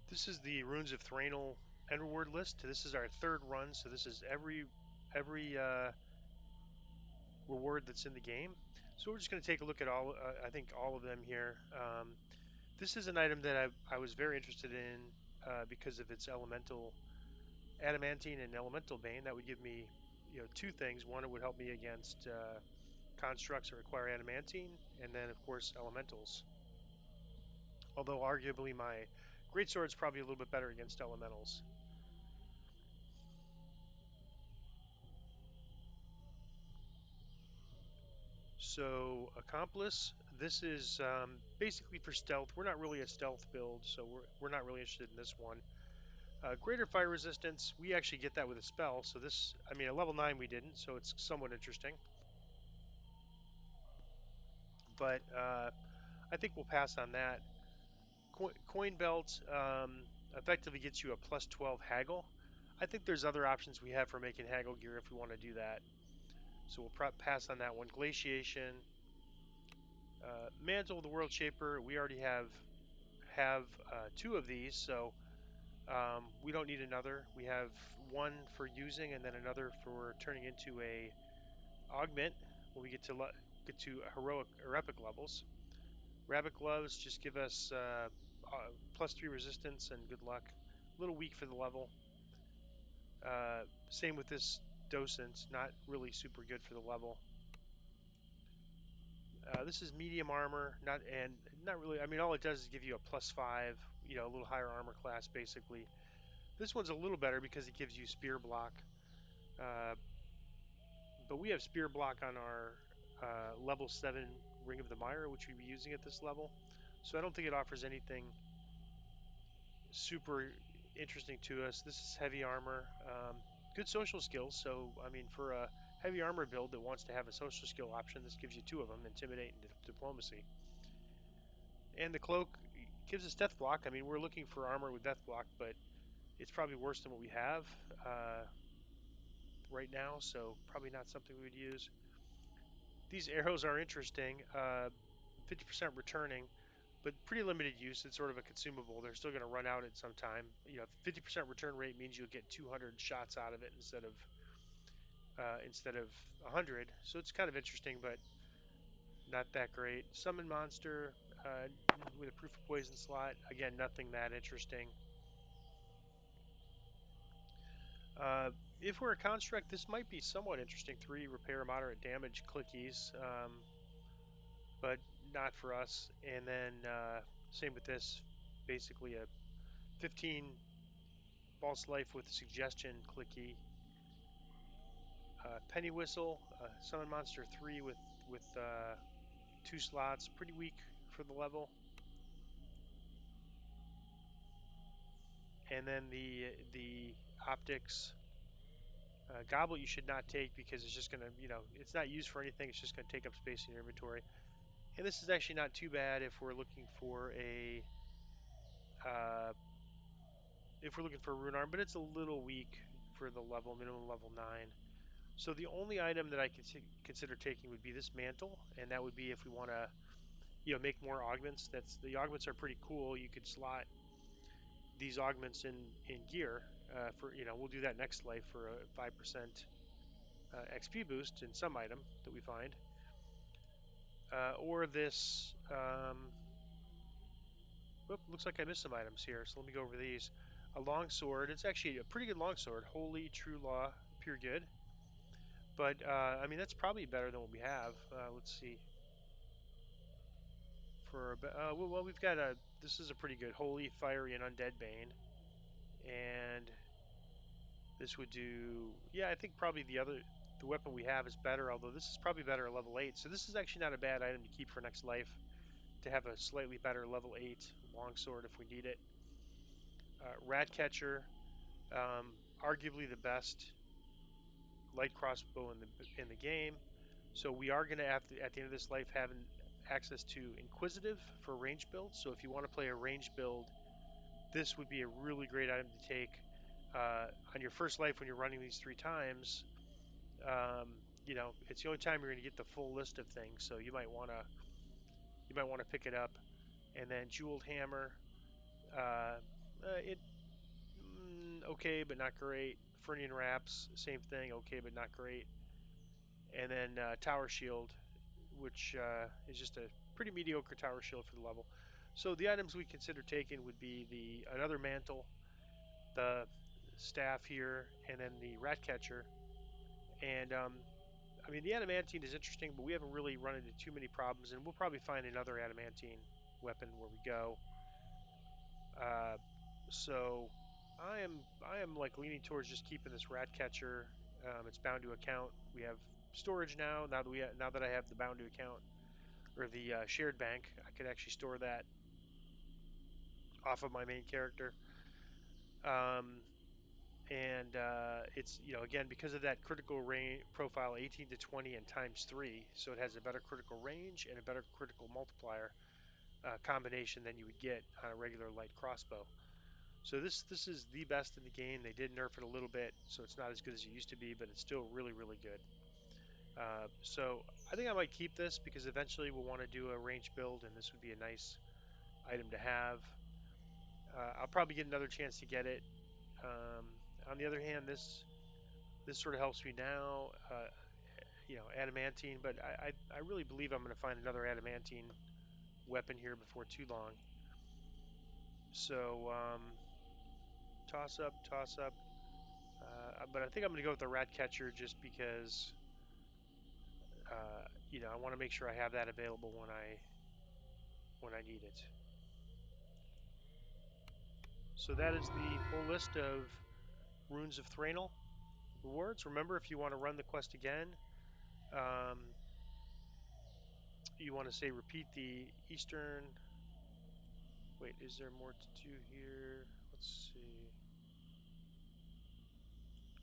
This is the Runes of Threnal end reward list. This is our third run, so this is every reward that's in the game. So we're just going to take a look at all, I think all of them here. This is an item that I was very interested in because of its elemental adamantine and elemental bane. That would give me, two things. One, it would help me against constructs that require adamantine, and then of course elementals. Although arguably my greatsword is probably a little bit better against elementals. So accomplice, this is basically for stealth. We're not really a stealth build, so we're not really interested in this one. Greater fire resistance, we actually get that with a spell. So this, I mean, at level 9 we didn't, so it's somewhat interesting. But I think we'll pass on that. Coin belt effectively gets you a plus 12 haggle. I think there's other options we have for making haggle gear if we want to do that. So we'll pass on that one. Glaciation, mantle of the world shaper. We already have two of these, so we don't need another. We have one for using, and then another for turning into a augment when we get to heroic or epic levels. Rabbit gloves just give us +3 resistance and good luck. A little weak for the level. Same with this docent, not really super good for the level. This is medium armor, not really. I mean, all it does is give you a +5, a little higher armor class basically. This one's a little better because it gives you spear block, uh, but we have spear block on our level 7 Ring of the Mire, which we'd be using at this level. So I don't think it offers anything super interesting to us. This is heavy armor, good social skills. So I mean, for a heavy armor build that wants to have a social skill option, this gives you two of them: intimidate and diplomacy. And the cloak gives us death block. I mean, we're looking for armor with death block, but it's probably worse than what we have right now, so probably not something we would use. These arrows are interesting. 50% returning, but pretty limited use. It's sort of a consumable. They're still going to run out at some time. 50% return rate means you'll get 200 shots out of it instead of 100. So it's kind of interesting, but not that great. Summon monster with a proof of poison slot. Again, nothing that interesting. Uh, if we're a construct, this might be somewhat interesting. 3 repair moderate damage clickies, but not for us. And then same with this, basically a 15 false life with suggestion clicky. Penny whistle, summon monster 3 with 2 slots, pretty weak for the level. And then the optics. Gobble you should not take because it's just going to, it's not used for anything. It's just going to take up space in your inventory. And this is actually not too bad uh, if we're looking for a rune arm, but it's a little weak for the level, minimum level 9. So the only item that I consider taking would be this mantle, and that would be if we want to, make more augments. The augments are pretty cool. You could slot these augments in gear for, we'll do that next life for a 5% XP boost in some item that we find, or this. Whoop, looks like I missed some items here, so let me go over these. A long sword. It's actually a pretty good long sword. Holy, true law, pure good. But I mean, that's probably better than what we have. Let's see. Well, we've got a. This is a pretty good holy, fiery, and undead bane, and this would do. Yeah, I think probably the weapon we have is better. Although this is probably better at level 8. So this is actually not a bad item to keep for next life. To have a slightly better level 8 longsword if we need it. Rat catcher, arguably the best light crossbow in the game. So we are going to have to, at the end of this life, having access to Inquisitive for range builds. So if you want to play a range build, this would be a really great item to take on your first life when you're running these 3 times. It's the only time you're going to get the full list of things. So you might want to pick it up. And then jeweled hammer. Uh, It okay, but not great. Fernian Wraps, same thing, okay, but not great. And then Tower Shield, which is just a pretty mediocre Tower Shield for the level. So the items we consider taking would be the another mantle, the staff here, and then the rat catcher. And I mean, the adamantine is interesting, but we haven't really run into too many problems, and we'll probably find another adamantine weapon where we go. Uh, so I am like leaning towards just keeping this rat catcher. It's bound to account. We have storage now. Now that I have the bound to account or the shared bank, I could actually store that off of my main character. Um, and it's again because of that critical range profile 18 to 20 and times 3, so it has a better critical range and a better critical multiplier combination than you would get on a regular light crossbow. So this is the best in the game. They did nerf it a little bit, so it's not as good as it used to be, but it's still really really good. So I think I might keep this because eventually we'll want to do a range build, and this would be a nice item to have. I'll probably get another chance to get it. On the other hand, this sort of helps me now. Adamantine, but I really believe I'm going to find another adamantine weapon here before too long. So toss up, toss up. But I think I'm going to go with the rat catcher just because I want to make sure I have that available when I need it. So that is the full list of Runes of Threnal rewards. Remember, if you want to run the quest again, um, you want to say repeat the Eastern. Wait, is there more to do here? Let's see.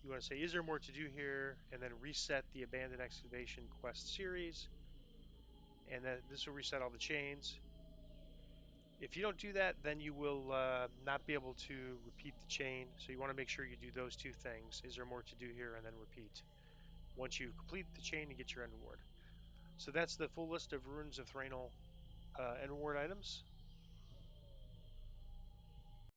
You want to say, is there more to do here? And then reset the Abandoned Excavation quest series. And then this will reset all the chains. If you don't do that, then you will not be able to repeat the chain. So you want to make sure you do those two things. Is there more to do here? And then repeat. Once you complete the chain, you get your end reward. So that's the full list of Runes of Threnal end reward items.